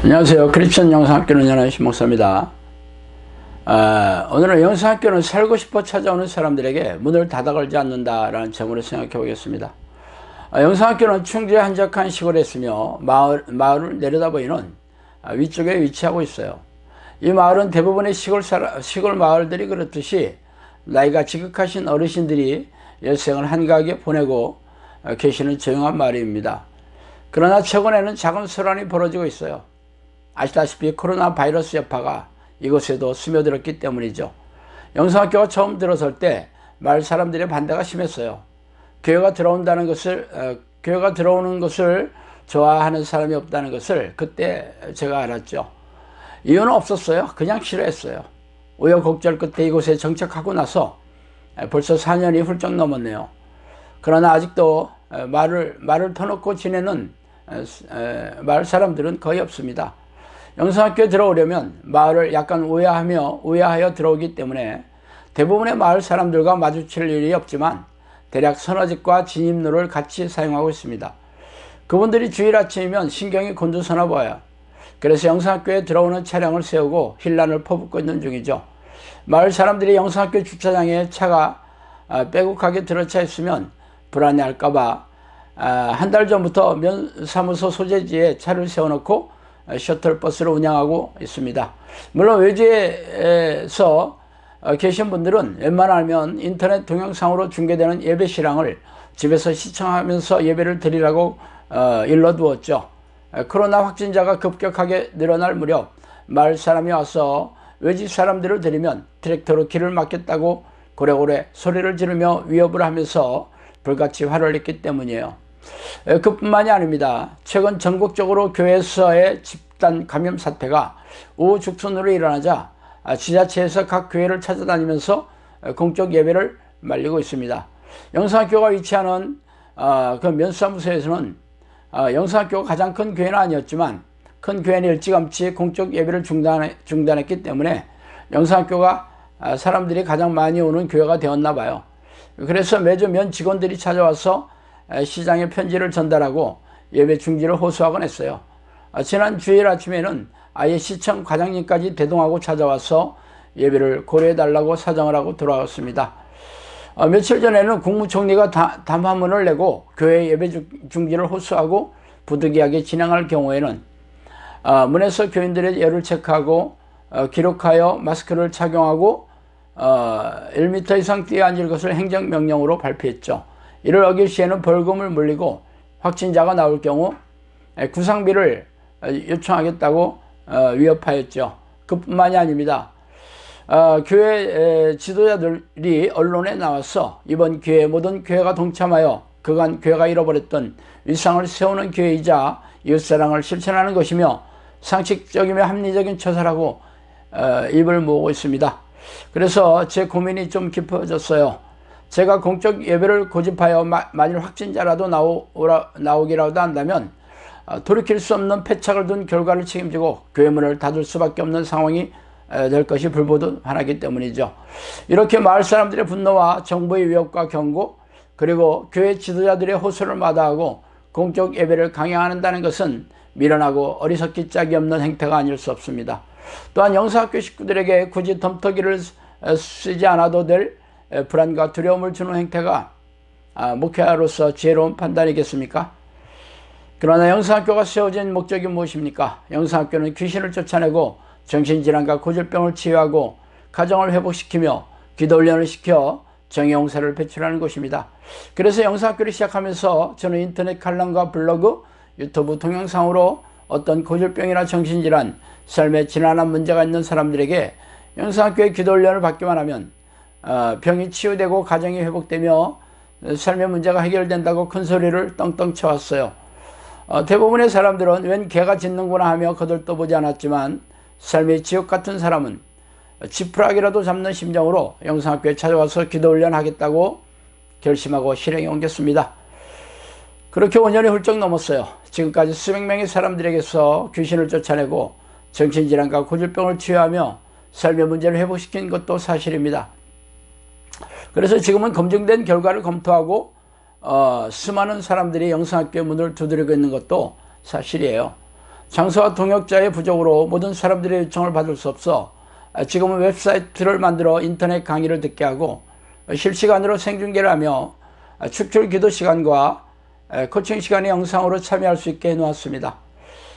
안녕하세요. 크리스천 영상학교는 연하신 목사입니다. 오늘은 영상학교는 살고 싶어 찾아오는 사람들에게 문을 닫아 걸지 않는다라는 제목으로 생각해 보겠습니다. 영상학교는 충주의 한적한 시골에 있으며 마을을 내려다 보이는 위쪽에 위치하고 있어요. 이 마을은 대부분의 시골 마을들이 그렇듯이 나이가 지극하신 어르신들이 일생을 한가하게 보내고 계시는 조용한 마을입니다. 그러나 최근에는 작은 소란이 벌어지고 있어요. 아시다시피 코로나 바이러스 여파가 이곳에도 스며들었기 때문이죠. 영상학교가 처음 들어설 때 마을 사람들의 반대가 심했어요. 교회가 들어오는 것을 좋아하는 사람이 없다는 것을 그때 제가 알았죠. 이유는 없었어요. 그냥 싫어했어요. 우여곡절 끝에 이곳에 정착하고 나서 벌써 4년이 훌쩍 넘었네요. 그러나 아직도 말을 터놓고 지내는 마을 사람들은 거의 없습니다. 영상학교에 들어오려면 마을을 약간 우회하여 들어오기 때문에 대부분의 마을 사람들과 마주칠 일이 없지만 대략 서너 집과 진입로를 같이 사용하고 있습니다. 그분들이 주일 아침이면 신경이 곤두서나 보여요. 그래서 영상학교에 들어오는 차량을 세우고 힐난을 퍼붓고 있는 중이죠. 마을 사람들이 영상학교 주차장에 차가 빼곡하게 들어차 있으면 불안해할까봐 한 달 전부터 면사무소 소재지에 차를 세워놓고 셔틀버스를 운영하고 있습니다. 물론 외지에서 계신 분들은 웬만하면 인터넷 동영상으로 중계되는 예배 실황을 집에서 시청하면서 예배를 드리라고 일러두었죠. 코로나 확진자가 급격하게 늘어날 무렵 마을 사람이 와서 외지 사람들을 데리면 트랙터로 길을 막겠다고 고래고래 소리를 지르며 위협을 하면서 불같이 화를 냈기 때문이에요. 그뿐만이 아닙니다. 최근 전국적으로 교회에서의 집단 감염 사태가 우후죽순으로 일어나자 지자체에서 각 교회를 찾아다니면서 공적 예배를 말리고 있습니다. 영상학교가 위치하는 그 면사무소에서는 영상학교가 가장 큰 교회는 아니었지만 큰 교회는 일찌감치 공적 예배를 중단했기 때문에 영상학교가 사람들이 가장 많이 오는 교회가 되었나 봐요. 그래서 매주 면 직원들이 찾아와서 시장에 편지를 전달하고 예배 중지를 호소하곤 했어요. 지난 주일 아침에는 아예 시청 과장님까지 대동하고 찾아와서 예배를 고려해달라고 사정을 하고 돌아왔습니다. 며칠 전에는 국무총리가 담화문을 내고 교회 예배 중지를 호소하고 부득이하게 진행할 경우에는 문에서 교인들의 열을 체크하고 기록하여 마스크를 착용하고 1m 이상 뛰어앉을 것을 행정명령으로 발표했죠. 이를 어길 시에는 벌금을 물리고 확진자가 나올 경우 구상비를 요청하겠다고 위협하였죠. 그뿐만이 아닙니다. 교회 지도자들이 언론에 나와서 이번 기회에 모든 교회가 동참하여 그간 교회가 잃어버렸던 위상을 세우는 교회이자 이웃사랑을 실천하는 것이며 상식적이며 합리적인 처사라고 입을 모으고 있습니다. 그래서 제 고민이 좀 깊어졌어요. 제가 공적 예배를 고집하여 만일 확진자라도 나오기라도 한다면 돌이킬 수 없는 패착을 둔 결과를 책임지고 교회 문을 닫을 수밖에 없는 상황이 될 것이 불보듯하기 때문이죠. 이렇게 마을 사람들의 분노와 정부의 위협과 경고 그리고 교회 지도자들의 호소를 마다하고 공적 예배를 강행한다는 것은 미련하고 어리석기 짝이 없는 행태가 아닐 수 없습니다. 또한 영상학교 식구들에게 굳이 덤터기를 쓰지 않아도 될 불안과 두려움을 주는 행태가 목회자로서 지혜로운 판단이겠습니까? 그러나 영상학교가 세워진 목적이 무엇입니까? 영상학교는 귀신을 쫓아내고 정신질환과 고질병을 치유하고 가정을 회복시키며 기도훈련을 시켜 정의용사를 배출하는 곳입니다. 그래서 영상학교를 시작하면서 저는 인터넷 칼럼과 블로그, 유튜브 동영상으로 어떤 고질병이나 정신질환, 삶에 지난한 문제가 있는 사람들에게 영상학교의 기도훈련을 받기만 하면 병이 치유되고 가정이 회복되며 삶의 문제가 해결된다고 큰 소리를 떵떵 쳐왔어요. 대부분의 사람들은 웬 개가 짖는구나 하며 거들떠보지 않았지만 삶의 지옥 같은 사람은 지푸라기라도 잡는 심정으로 영상학교에 찾아와서 기도훈련 하겠다고 결심하고 실행에 옮겼습니다. 그렇게 5년이 훌쩍 넘었어요. 지금까지 수백 명의 사람들에게서 귀신을 쫓아내고 정신질환과 고질병을 치유하며 삶의 문제를 회복시킨 것도 사실입니다. 그래서 지금은 검증된 결과를 검토하고 수많은 사람들이 영상학교의 문을 두드리고 있는 것도 사실이에요. 장소와 동역자의 부족으로 모든 사람들의 요청을 받을 수 없어 지금은 웹사이트를 만들어 인터넷 강의를 듣게 하고 실시간으로 생중계를 하며 축출 기도 시간과 코칭 시간의 영상으로 참여할 수 있게 해놓았습니다.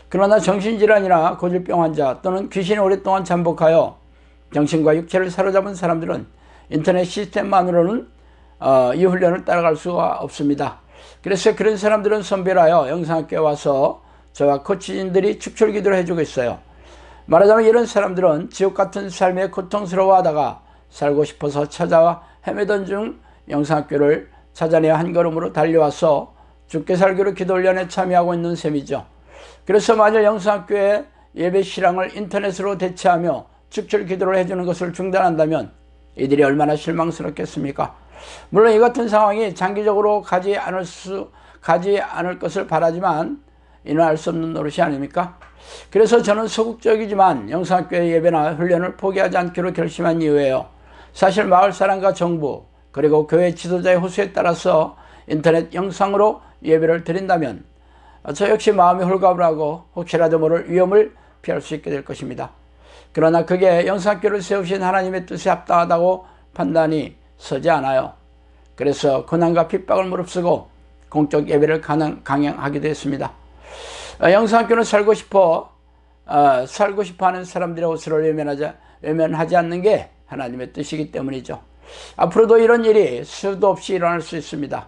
그러나 정신질환이나 고질병 환자 또는 귀신이 오랫동안 잠복하여 정신과 육체를 사로잡은 사람들은 인터넷 시스템만으로는 이 훈련을 따라갈 수가 없습니다. 그래서 그런 사람들은 선별하여 영상학교에 와서 저와 코치진들이 축출 기도를 해주고 있어요. 말하자면 이런 사람들은 지옥같은 삶에 고통스러워하다가 살고 싶어서 찾아와 헤매던 중 영상학교를 찾아내야 한 걸음으로 달려와서 죽게 살기로 기도훈련에 참여하고 있는 셈이죠. 그래서 만일 영상학교의 예배 실황을 인터넷으로 대체하며 축출 기도를 해주는 것을 중단한다면 이들이 얼마나 실망스럽겠습니까? 물론 이 같은 상황이 장기적으로 가지 않을 것을 바라지만 이는 알 수 없는 노릇이 아닙니까? 그래서 저는 소극적이지만 영상학교의 예배나 훈련을 포기하지 않기로 결심한 이유예요. 사실 마을 사람과 정부 그리고 교회 지도자의 호소에 따라서 인터넷 영상으로 예배를 드린다면 저 역시 마음이 홀가분하고 혹시라도 모를 위험을 피할 수 있게 될 것입니다. 그러나 그게 영상학교를 세우신 하나님의 뜻에 합당하다고 판단이 서지 않아요. 그래서 고난과 핍박을 무릅쓰고 공적 예배를 강행하기도 했습니다. 영상학교는 살고 싶어 하는 사람들의 호소를 외면하지 않는 게 하나님의 뜻이기 때문이죠. 앞으로도 이런 일이 수도 없이 일어날 수 있습니다.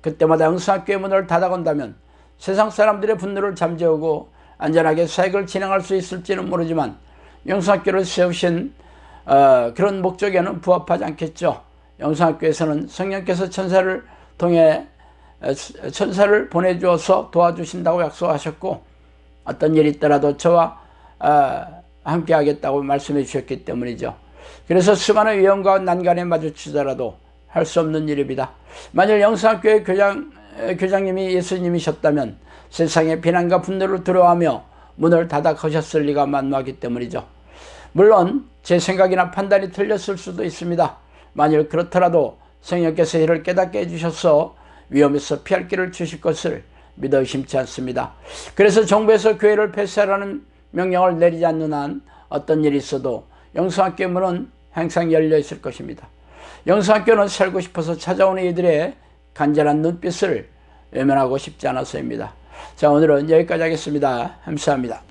그때마다 영상학교의 문을 닫아건다면 세상 사람들의 분노를 잠재우고 안전하게 사역을 진행할 수 있을지는 모르지만 영상학교를 세우신 그런 목적에는 부합하지 않겠죠. 영상학교에서는 성령께서 천사를 보내주어서 도와주신다고 약속하셨고 어떤 일이 있더라도 저와 함께 하겠다고 말씀해 주셨기 때문이죠. 그래서 수많은 위험과 난간에 마주치더라도 할 수 없는 일입니다. 만일 영상학교의 교장님이 예수님이셨다면 세상의 비난과 분노를 두려워하며 문을 닫아 거셨을 리가 만무하기 때문이죠. 물론 제 생각이나 판단이 틀렸을 수도 있습니다. 만일 그렇더라도 성령께서 이를 깨닫게 해주셔서 위험에서 피할 길을 주실 것을 믿어 의심치 않습니다. 그래서 정부에서 교회를 폐쇄하라는 명령을 내리지 않는 한 어떤 일이 있어도 영상학교 문은 항상 열려 있을 것입니다. 영상학교는 살고 싶어서 찾아오는 이들의 간절한 눈빛을 외면하고 싶지 않아서입니다. 자, 오늘은 여기까지 하겠습니다. 감사합니다.